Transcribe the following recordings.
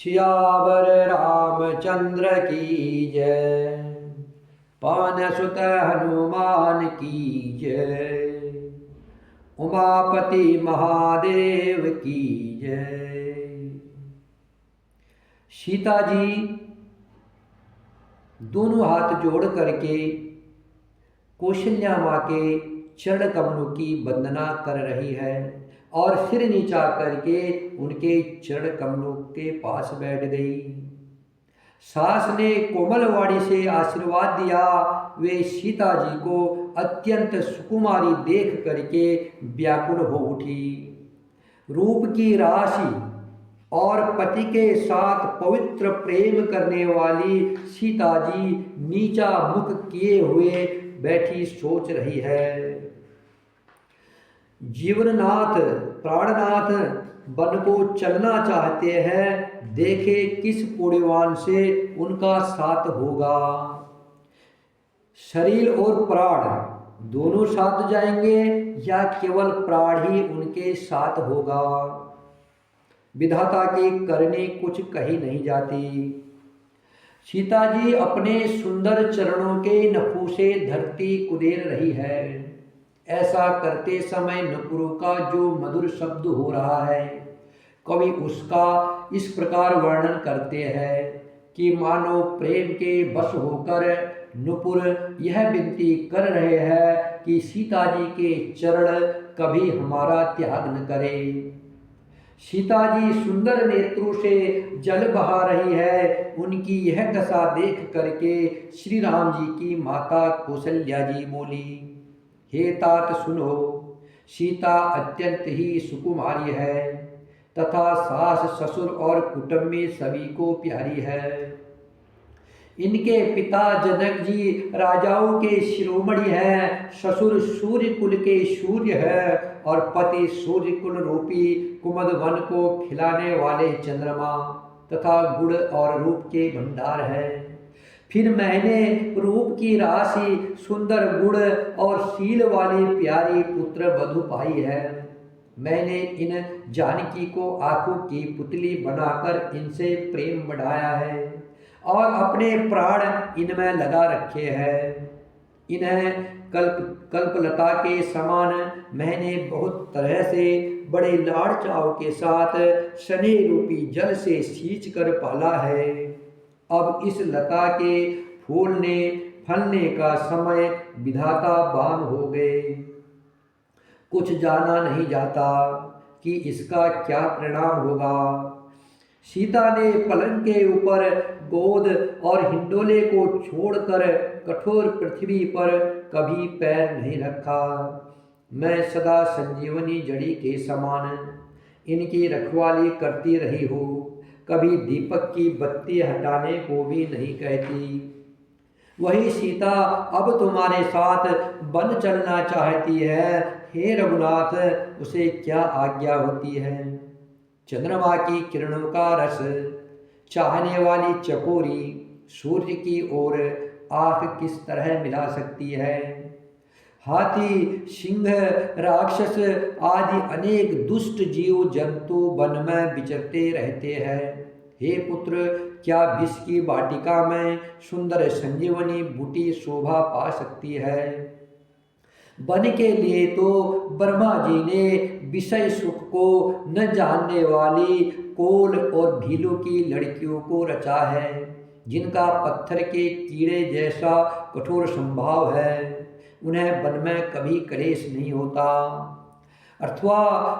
सियावर रामचंद्र की जय। पवन सुत हनुमान की जय। उमापति महादेव की जय। सीता जी दोनों हाथ जोड़ करके कौशल्या माँ के चरण कमलों की वंदना कर रही है और सिर नीचा करके उनके चरण कमलों के पास बैठ गई। सास ने कोमल वाणी से आशीर्वाद दिया। वे सीता जी को अत्यंत सुकुमारी देख करके व्याकुल हो उठी। रूप की राशि और पति के साथ पवित्र प्रेम करने वाली सीता जी नीचा मुख किए हुए बैठी सोच रही है। जीवननाथ प्राणनाथ वन को चलना चाहते हैं, देखे किस पुण्यवान से उनका साथ होगा। शरीर और प्राण दोनों साथ जाएंगे या केवल प्राण ही उनके साथ होगा। विधाता की करनी कुछ कही नहीं जाती। सीता जी अपने सुंदर चरणों के नखों से धरती कुदेर रही है। ऐसा करते समय नपुरों का जो मधुर शब्द हो रहा है, कवि उसका इस प्रकार वर्णन करते हैं कि मानो प्रेम के वश होकर नुपुर यह विनती कर रहे हैं कि सीता जी के चरण कभी हमारा त्याग न करें। सीता जी सुंदर नेत्रों से जल बहा रही है। उनकी यह दशा देख करके श्री राम जी की माता कौशल्या जी बोली, हे तात सुनो, सीता अत्यंत ही सुकुमारी है तथा सास ससुर और कुटुंब में सभी को प्यारी है। इनके पिता जनक जी राजाओं के शिरोमणि हैं, ससुर सूर्य कुल के सूर्य है और पति सूर्य कुल रूपी कुमुद वन को खिलाने वाले चंद्रमा तथा गुण और रूप के भंडार है। फिर मैंने रूप की राशि, सुंदर गुण और शील वाली प्यारी पुत्र वधु पाई है। मैंने इन जानकी को आंखों की पुतली बनाकर इनसे प्रेम बढ़ाया है और अपने प्राण इनमें लगा रखे हैं। इन्हें कल्पलता के समान मैंने बहुत तरह से बड़े लाड़ चाव के साथ स्नेह रूपी जल से सींच कर पाला है। अब इस लता के फूलने फलने का समय विधाता बाम हो गए। कुछ जाना नहीं जाता कि इसका क्या परिणाम होगा। सीता ने पलंग के ऊपर गोद और हिंडोले को छोड़कर कठोर पृथ्वी पर कभी पैर नहीं रखा। मैं सदा संजीवनी जड़ी के समान इनकी रखवाली करती रही हूँ, कभी दीपक की बत्ती हटाने को भी नहीं कहती। वही सीता अब तुम्हारे साथ वन चलना चाहती है। हे रघुनाथ, उसे क्या आज्ञा होती है। चंद्रमा की किरणों का रस चाहने वाली चकोरी सूर्य की ओर आंख किस तरह मिला सकती है। हाथी, सिंह, राक्षस आदि अनेक दुष्ट जीव जंतु वन में विचरते रहते हैं। हे पुत्र, क्या विष की वाटिका में सुंदर संजीवनी बूटी शोभा पा सकती है। वन के लिए तो ब्रह्मा जी ने विषय सुख को न जानने वाली कोल और भीलू की लड़कियों को रचा है, जिनका पत्थर के कीड़े जैसा कठोर स्वभाव है। उन्हें वन में कभी क्लेश नहीं होता। अथवा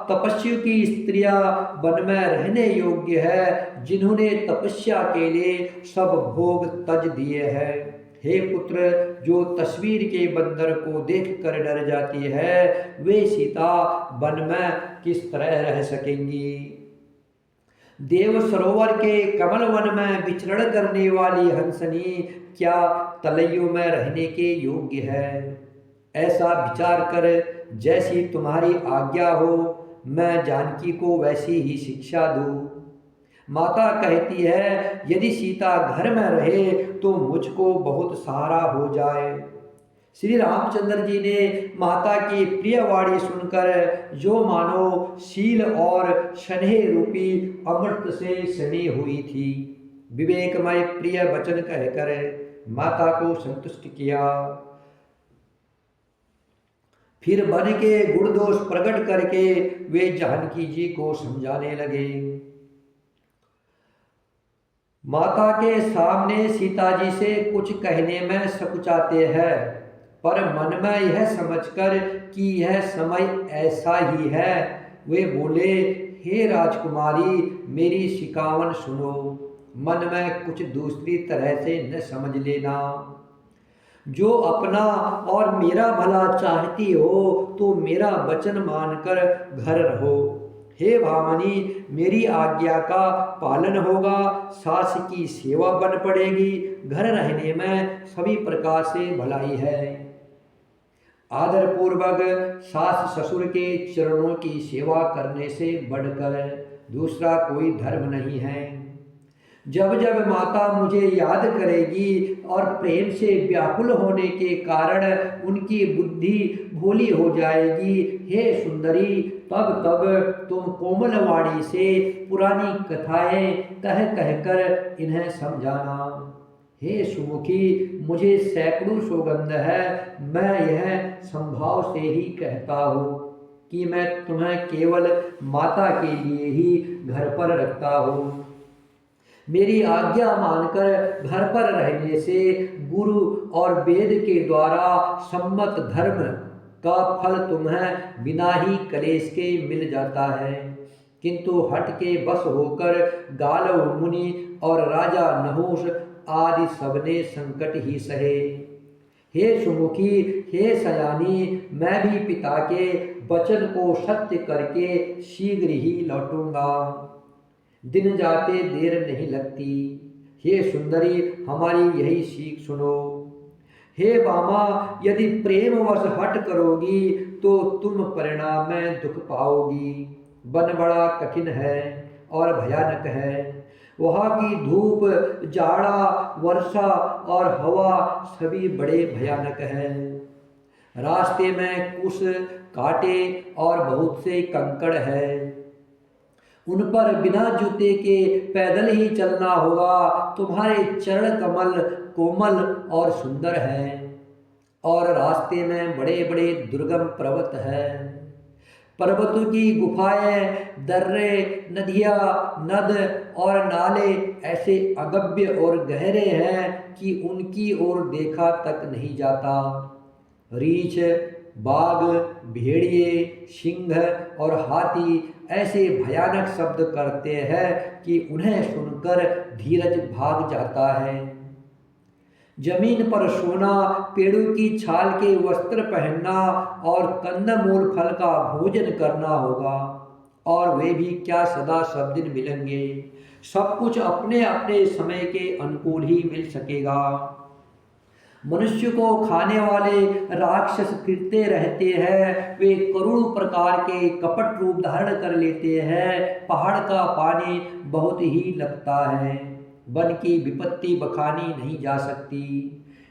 तपस्वी की स्त्रियां वन में रहने योग्य है, जिन्होंने तपस्या के लिए सब भोग तज दिए हैं। हे पुत्र, जो तस्वीर के बंदर को देखकर डर जाती है, वे सीता वन में किस तरह रह सकेंगी। देव सरोवर के कमल वन में विचरण करने वाली हंसनी क्या तलैयों में रहने के योग्य है। ऐसा विचार कर जैसी तुम्हारी आज्ञा हो, मैं जानकी को वैसी ही शिक्षा दूं। माता कहती है, यदि सीता घर में रहे तो मुझको बहुत सहारा हो जाए। श्री रामचंद्र जी ने माता की प्रिय वाणी सुनकर जो मानो शील और स्नेह रूपी अमृत से सनी हुई थी, विवेकमय प्रिय वचन कहकर माता को संतुष्ट किया। फिर मन के गुण दोष प्रकट करके वे जानकी जी को समझाने लगे। माता के सामने सीता जी से कुछ कहने में सकुचाते हैं, पर मन में यह समझकर कि यह समय ऐसा ही है, वे बोले, हे राजकुमारी, मेरी शिकावन सुनो, मन में कुछ दूसरी तरह से न समझ लेना। जो अपना और मेरा भला चाहती हो तो मेरा वचन मानकर घर रहो। हे भामनी, मेरी आज्ञा का पालन होगा, सास की सेवा बन पड़ेगी, घर रहने में सभी प्रकार से भलाई है। आदर पूर्वक सास ससुर के चरणों की सेवा करने से बढ़कर दूसरा कोई धर्म नहीं है। जब जब माता मुझे याद करेगी और प्रेम से व्याकुल होने के कारण उनकी बुद्धि भोली हो जाएगी, हे सुंदरी, तब तब तुम कोमल वाणी से पुरानी कथाएं कह कहकर इन्हें समझाना। हे सुमुखी, मुझे सैकड़ों सौगंध है, मैं यह संभाव से ही कहता हूँ कि मैं तुम्हें केवल माता के लिए ही घर पर रखता हूँ। मेरी आज्ञा मानकर घर पर रहने से गुरु और वेद के द्वारा सम्मत धर्म का फल तुम्हें बिना ही कलेश के मिल जाता है, किंतु हट के बस होकर गालव मुनि और राजा नहुष आदि सबने संकट ही सहे। हे सुमुखी, हे सयानी, मैं भी पिता के वचन को सत्य करके शीघ्र ही लौटूंगा, दिन जाते देर नहीं लगती। हे सुंदरी, हमारी यही सीख सुनो। हे बामा, यदि प्रेमवश हट करोगी तो तुम परिणाम में दुख पाओगी। वन बड़ा कठिन है और भयानक है, वहाँ की धूप, जाड़ा, वर्षा और हवा सभी बड़े भयानक हैं। रास्ते में कुश, कांटे और बहुत से कंकड़ है, उन पर बिना जूते के पैदल ही चलना होगा। तुम्हारे चरण कमल कोमल और सुंदर हैं और रास्ते में बड़े बड़े दुर्गम पर्वत हैं। पर्वतों की गुफाएं, दर्रे, नदियाँ, नद और नाले ऐसे अगभ्य और गहरे हैं कि उनकी ओर देखा तक नहीं जाता। रीछ, बाघ, भेड़िए, सिंह और हाथी ऐसे भयानक शब्द करते हैं कि उन्हें सुनकर धीरज भाग जाता है। जमीन पर सोना, पेड़ों की छाल के वस्त्र पहनना और कंदमूल फल का भोजन करना होगा, और वे भी क्या सदा सब दिन मिलेंगे। सब कुछ अपने अपने समय के अनुकूल ही मिल सकेगा। मनुष्य को खाने वाले राक्षस फिरते रहते हैं, वे करोड़ों प्रकार के कपट रूप धारण कर लेते हैं। पहाड़ का पानी बहुत ही लगता है, वन की विपत्ति बखानी नहीं जा सकती।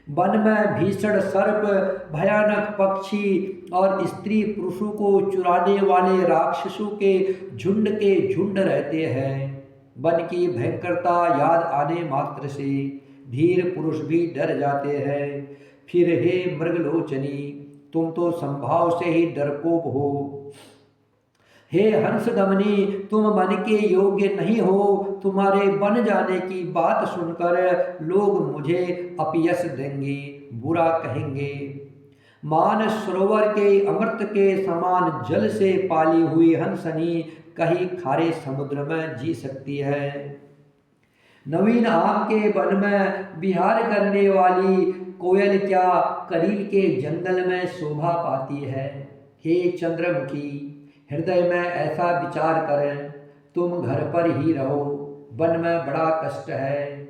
वन में भीषण सर्प, भयानक पक्षी और स्त्री पुरुषों को चुराने वाले राक्षसों के झुंड रहते हैं। वन की भयंकरता याद आने मात्र से धीर पुरुष भी डर जाते हैं। फिर हे मृगलोचनी, तुम तो संभाव से ही डरपोक हो। हे हंसगमनी, तुम मन के योग्य नहीं हो। तुम्हारे बन जाने की बात सुनकर लोग मुझे अपयश देंगे, बुरा कहेंगे। मान सरोवर के अमृत के समान जल से पाली हुई हंसनी कहीं खारे समुद्र में जी सकती है। नवीन आम के वन में विहार करने वाली कोयल क्या करील के जंगल में शोभा पाती है। हे चंद्रमुखी, हृदय में ऐसा विचार करें, तुम घर पर ही रहो, वन में बड़ा कष्ट है।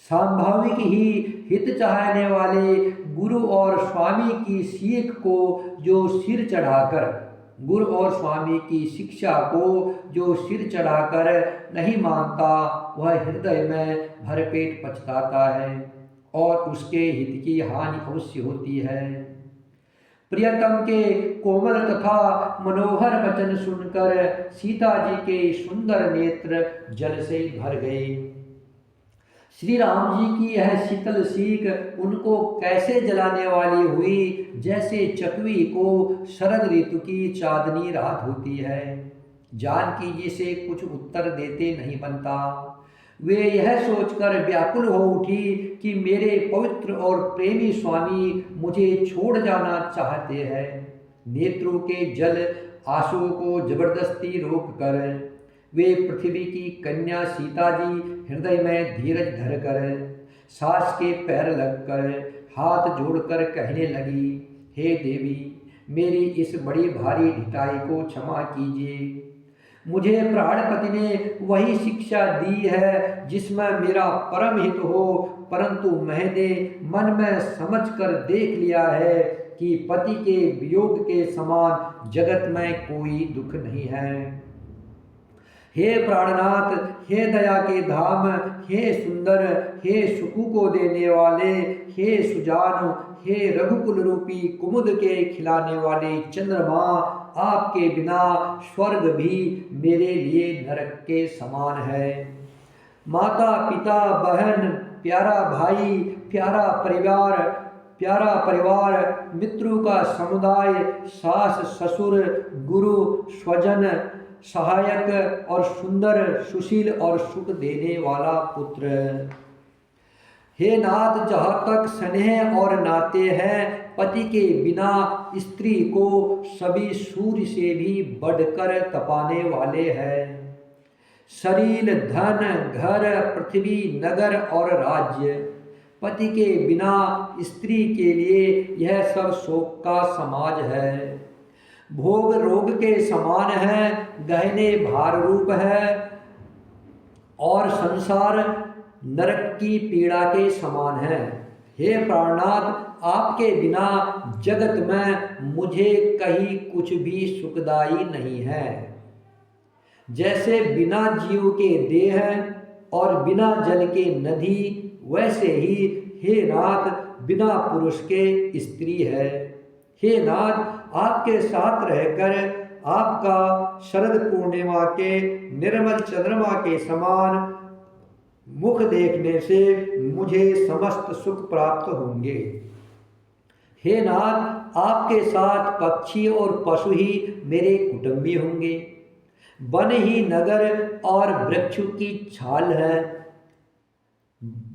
स्वाभाविक ही हित चाहने वाले गुरु और स्वामी की सीख को जो सिर चढ़ाकर गुरु और स्वामी की शिक्षा को जो सिर चढ़ाकर नहीं मानता, वह हृदय में भरपेट पछताता है और उसके हित की हानि अवश्य होती है। प्रियतम के कोमल तथा मनोहर वचन सुनकर सीता जी के सुंदर नेत्र जल से भर गए। श्री राम जी की यह शीतल सीख उनको कैसे जलाने वाली हुई, जैसे चकवी को शरद ऋतु की चांदनी रात होती है। जानकी जी से कुछ उत्तर देते नहीं बनता। वे यह सोचकर व्याकुल हो उठी कि मेरे पवित्र और प्रेमी स्वामी मुझे छोड़ जाना चाहते हैं। नेत्रों के जल आंसुओं को जबरदस्ती रोककर वे पृथ्वी की कन्या सीता जी हृदय में धीरज धरकर सास के पैर लगकर हाथ जोड़कर कहने लगी, हे देवी, मेरी इस बड़ी भारी ढिठाई को क्षमा कीजिए। मुझे प्राणपति ने वही शिक्षा दी है जिसमें मेरा परम हित हो, परंतु मैंने मन में समझकर देख लिया है कि पति के वियोग के समान जगत में कोई दुख नहीं है। हे प्राणनाथ, हे दया के धाम, हे सुंदर, हे सुखु को देने वाले, हे सुजान, हे रघुकुल रूपी कुमुद के खिलाने वाले चंद्रमा, आपके बिना स्वर्ग भी मेरे लिए नरक के समान है। माता पिता बहन, प्यारा भाई, प्यारा परिवार, मित्रों का समुदाय, सास ससुर, गुरु स्वजन, सहायक और सुंदर, सुशील और सुख देने वाला पुत्र। हे नाथ, जहाँ तक स्नेह और नाते हैं, पति के बिना स्त्री को सभी सूर्य से भी बढ़कर तपाने वाले हैं। शरीर, धन, घर, पृथ्वी, नगर और राज्य, पति के बिना स्त्री के लिए यह सब शोक का समाज है। भोग रोग के समान है, गहने भार रूप है और संसार नरक की पीड़ा के समान है। हे प्राणनाथ, आपके बिना जगत में मुझे कहीं कुछ भी सुखदायी नहीं है। जैसे बिना जीव के देह और बिना जल के नदी, वैसे ही हे नाथ बिना पुरुष के स्त्री है। हे नाथ, आपके साथ रहकर आपका शरद पूर्णिमा के निर्मल चंद्रमा के समान मुख देखने से मुझे समस्त सुख प्राप्त होंगे। हे नाथ, आपके साथ पक्षी और पशु ही मेरे कुटुंबी होंगे। वन ही नगर और वृक्ष की छाल है।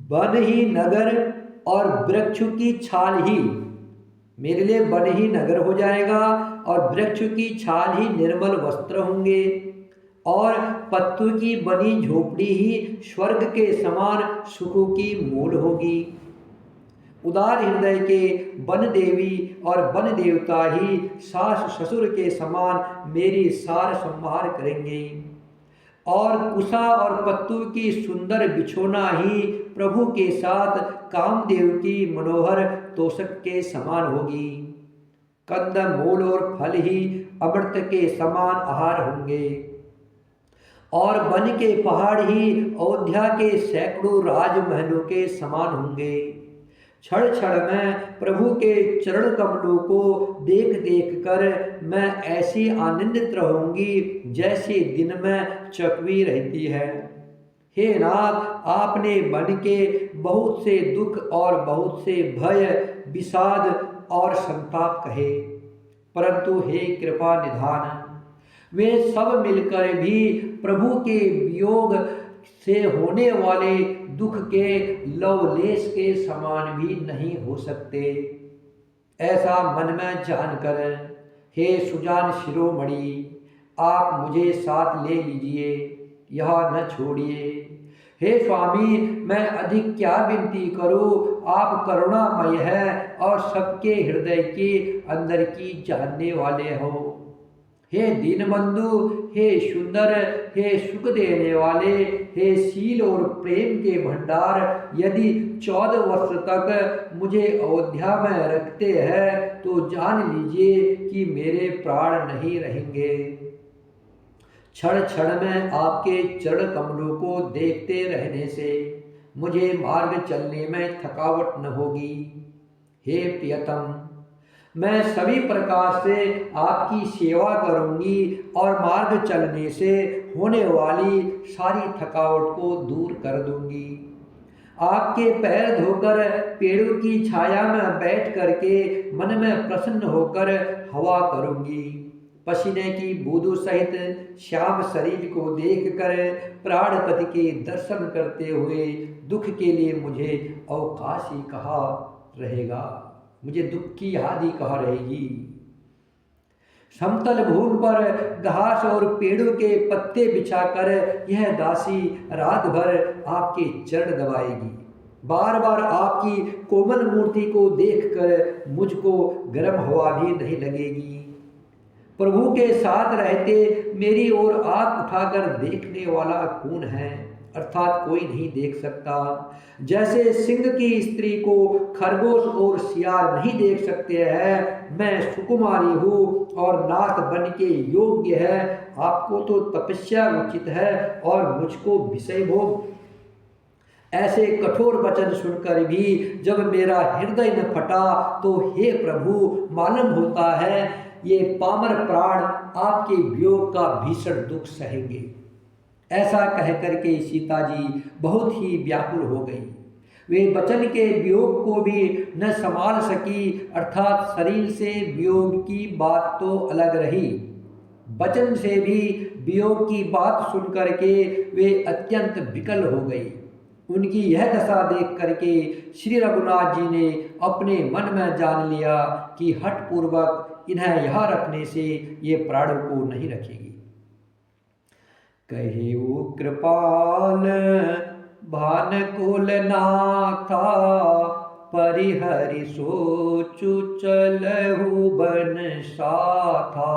वन ही नगर और वृक्ष की छाल ही मेरे लिए वन ही नगर हो जाएगा और वृक्ष की छाल ही निर्मल वस्त्र होंगे और पत्तों की बनी झोपड़ी ही स्वर्ग के समान सुखों की मूल होगी। उदार हृदय के वन देवी और वन देवता ही सास ससुर के समान मेरी सार संभार करेंगे और कुशा और पत्तों की सुंदर बिछोना ही प्रभु के साथ कामदेव की मनोहर तोषक के समान होगी। कंद मूल और फल ही अमृत के समान आहार होंगे और वन के पहाड़ ही अयोध्या के सैकड़ों राजमहलों के समान होंगे। क्षण क्षण में प्रभु के चरण कमलों को देख देख कर मैं ऐसी आनंदित रहूंगी जैसे दिन में चकवी रहती है। हे नाथ, आपने मन के बहुत से दुख और बहुत से भय, विषाद और संताप कहे, परंतु हे कृपा निधान, वे सब मिलकर भी प्रभु के वियोग से होने वाले दुख के लवलेश के समान भी नहीं हो सकते। ऐसा मन में जानकर हे सुजान शिरोमणि, आप मुझे साथ ले लीजिए, यह न छोड़िए। हे स्वामी, मैं अधिक क्या विनती करूं, आप करुणामय हैं और सबके हृदय के अंदर की जानने वाले हो। हे दीनबंधु, हे सुंदर, हे सुख देने वाले, हे शील और प्रेम के भंडार, यदि 14 वर्ष तक मुझे अयोध्या में रखते हैं तो जान लीजिए कि मेरे प्राण नहीं रहेंगे। क्षण क्षण में आपके चरण कमलों को देखते रहने से मुझे मार्ग चलने में थकावट न होगी। हे प्रियतम, मैं सभी प्रकार से आपकी सेवा करूंगी और मार्ग चलने से होने वाली सारी थकावट को दूर कर दूंगी। आपके पैर धोकर पेड़ों की छाया में बैठ करके मन में प्रसन्न होकर हवा करूंगी। पसीने की बूंदों सहित श्याम शरीर को देखकर प्राणपति के दर्शन करते हुए दुख के लिए मुझे अवकाश ही कहा रहेगा, मुझे दुख की याद ही कहा रहेगी। समतल भूमि पर घास और पेड़ों के पत्ते बिछाकर यह दासी रात भर आपके चरण दबाएगी। बार बार आपकी कोमल मूर्ति को देखकर मुझको गर्म हवा भी नहीं लगेगी। प्रभु के साथ रहते मेरी ओर आंख उठाकर देखने वाला कौन है, अर्थात कोई नहीं देख सकता। जैसे सिंह की स्त्री को खरगोश और सियार नहीं देख सकते हैं, मैं सुकुमारी हूँ और नाथ बन के योग्य है। आपको तो तपस्या उचित है और मुझको विषय भोग। ऐसे कठोर वचन सुनकर भी जब मेरा हृदय न फटा तो हे प्रभु, मालूम होता है ये पामर प्राण आपके वियोग का भीषण दुख सहेंगे। ऐसा कहकर के सीता जी बहुत ही व्याकुल हो गई। वे वचन के वियोग को भी न संभाल सकी, अर्थात शरीर से वियोग की बात तो अलग रही, वचन से भी वियोग की बात सुन करके वे अत्यंत विकल हो गई। उनकी यह दशा देख करके श्री रघुनाथ जी ने अपने मन में जान लिया कि हठपूर्वक इन्हें यहाँ रखने से ये प्राणों को नहीं रखेगी। कहे वो कृपाल भानुकुल नाथा, परिहरि सोचु चलहु बन साथा।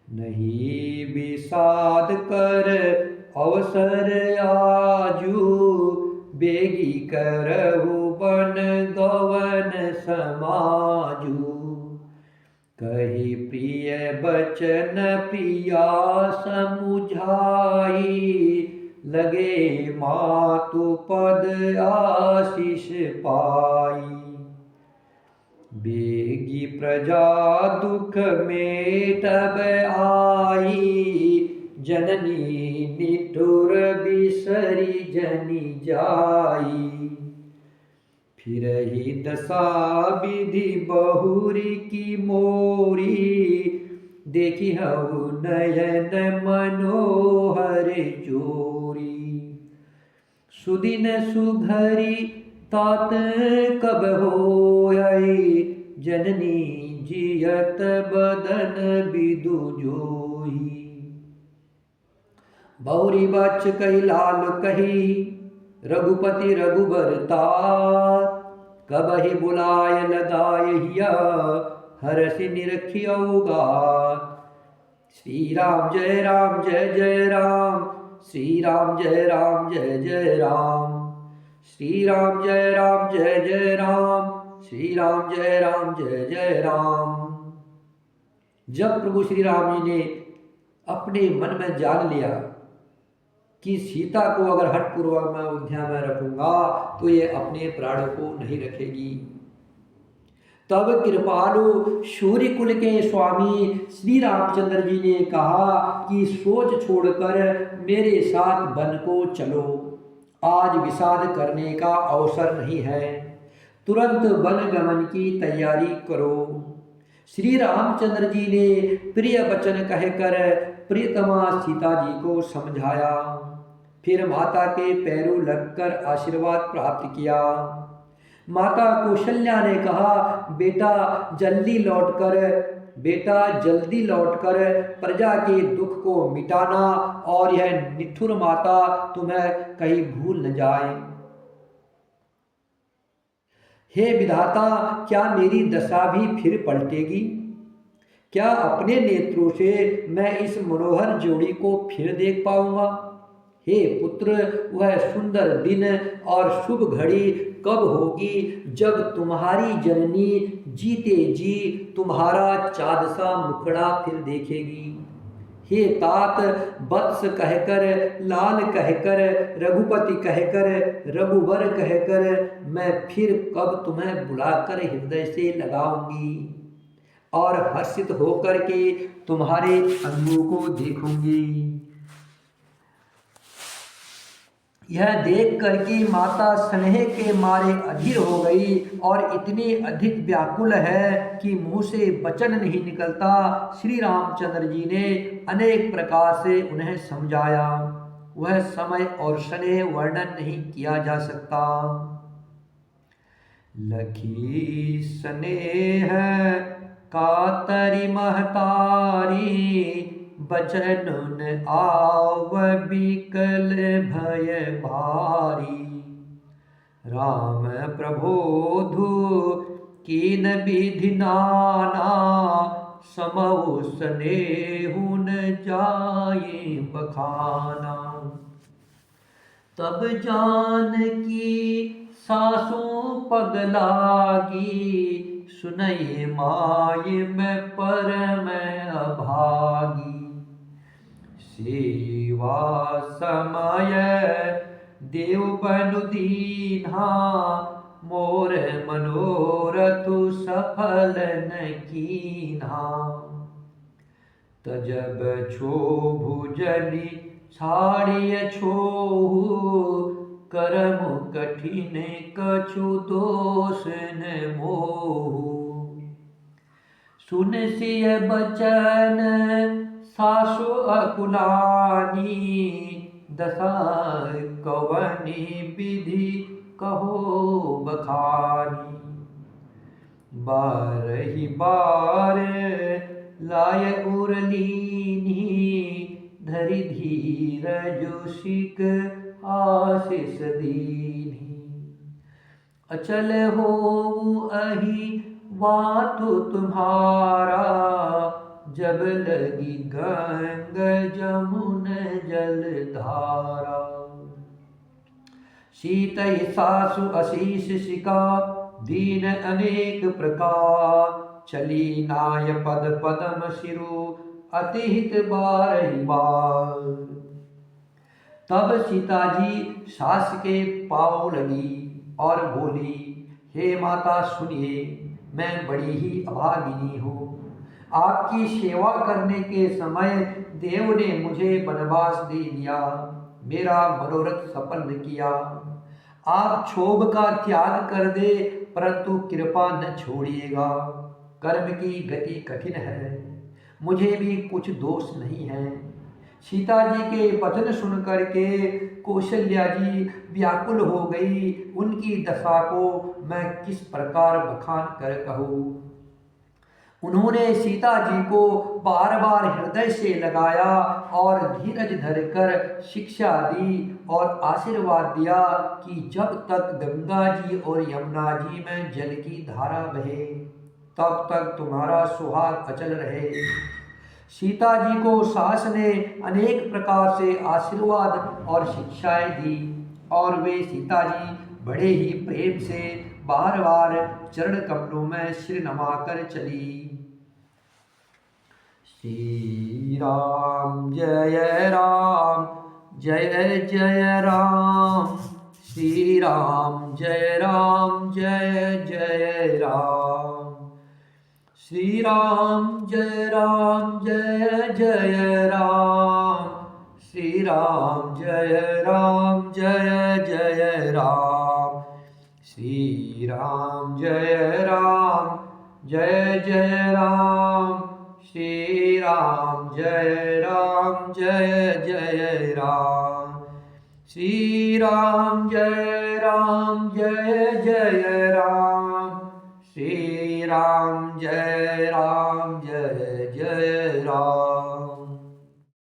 नहीं विषाद कर अवसर आजू, बेगी करहु बन गवन समाजू। कही प्रिय बचन प्रिया समुझाई, लगे मातु पद आशीष पाई। बेगी प्रजा दुख में तब आई, जननी निठुर बिसरी जनी जाई। फिर ही दशा विधि बहुरी की मोरी, देखी हऊ नयन मनोहर जोरी। सुदिन सुघरी तात कब होई, जननी जियत बदन बिदु जोई। बहुरी बच कही लाल कही, रघुपति रघुबर तार। कबहि बुलाय लगाय हिया, हरसि निरखियौगा। श्री राम जय राम जय जय राम, श्री राम जय राम जय जय राम। श्री राम जय राम जय जय राम, श्री राम जय राम जय जय राम। जब प्रभु श्री राम जी ने अपने मन में जान लिया कि सीता को अगर हठपूर्वक मैं अयोध्या में रखूंगा तो ये अपने प्राणों को नहीं रखेगी, तब कृपालु सूर्य कुल के स्वामी श्री रामचंद्र जी ने कहा कि सोच छोड़कर मेरे साथ वन को चलो। आज विषाद करने का अवसर नहीं है, तुरंत वन गमन की तैयारी करो। श्री रामचंद्र जी ने प्रिय वचन कहकर प्रियतमा सीता जी को समझाया। फिर माता के पैरों लगकर आशीर्वाद प्राप्त किया। माता कौशल्या ने कहा, बेटा जल्दी लौटकर प्रजा के दुख को मिटाना और यह निठुर माता तुम्हें कहीं भूल न जाए। हे विधाता, क्या मेरी दशा भी फिर पलटेगी? क्या अपने नेत्रों से मैं इस मनोहर जोड़ी को फिर देख पाऊंगा? हे पुत्र, वह सुंदर दिन और शुभ घड़ी कब होगी जब तुम्हारी जननी जीते जी तुम्हारा चाँद सा मुखड़ा फिर देखेगी? हे तात, वत्स कहकर, लाल कहकर, रघुपति कहकर, रघुवर कहकर मैं फिर कब तुम्हें बुलाकर हृदय से लगाऊंगी और हर्षित होकर के तुम्हारे अंगों को देखूंगी। यह देख करके माता स्नेह के मारे अधीर हो गई और इतनी अधिक व्याकुल है कि मुंह से वचन नहीं निकलता। श्री रामचंद्र जी ने अनेक प्रकार से उन्हें समझाया, वह समय और स्नेह वर्णन नहीं किया जा सकता। लखी स्नेह कातरी महतारी, बचन आव बिकल भय भारी। राम प्रबोधु कीन विधि नाना, समहु स्नेहु न जाए बखाना। तब जानकी सासु पग लागी, सुनई माय में परम अभागी। सेवा समय देव बनु दीन्हा, मोर मनोरथु सफल न कीन्हा। तजब क्षोभु जनि छाड़िय छोहु, करम कठिन कछु दोष न मोहु। सुन सिय बचन सासु अकुलानी, दशा कवनी विधि कहो बखानी। बारहि बार लाय उरलीनी, धरि धीरजु सिक आशीष दीनी। अचल होऊ अहि वातु तुम्हारा, जब लगी गंग जमुन जल धारा। सीतई सासु अशीष सिका, दीन अनेक प्रकार। चली नाय पद पदम सिरु, अतिहित बारहि बार। तब सीता जी सास के पाँव लगी और बोली, हे माता सुनिए, मैं बड़ी ही अभागिनी हूँ। आपकी सेवा करने के समय देव ने मुझे वनवास दे दिया, मेरा मनोरथ सफल न किया। आप क्षोभ का त्याग कर दे, परंतु कृपा न छोड़िएगा। कर्म की गति कठिन है, मुझे भी कुछ दोष नहीं है। सीता जी के वचन सुन करके कौशल्या जी व्याकुल हो गई। उनकी दशा को मैं किस प्रकार बखान कर कहूँ। उन्होंने सीता जी को बार बार हृदय से लगाया और धीरज धरकर शिक्षा दी और आशीर्वाद दिया कि जब तक गंगा जी और यमुना जी में जल की धारा बहे, तब तक तुम्हारा सुहाग अचल रहे। सीता जी को सास ने अनेक प्रकार से आशीर्वाद और शिक्षाएं दी और वे सीता जी बड़े ही प्रेम से बार बार चरण कमलों में सिर नमाकर चली। श्री राम जय राम, जय जय राम। श्री राम जय राम, जय जय राम। श्री राम जय राम, जय जय राम। श्री राम जय राम, जय जय राम। श्री राम जय राम, जय जय राम। श्री राम जय राम, जय जय राम। श्री राम जय राम, जय जय राम। श्री राम जय राम, जय जय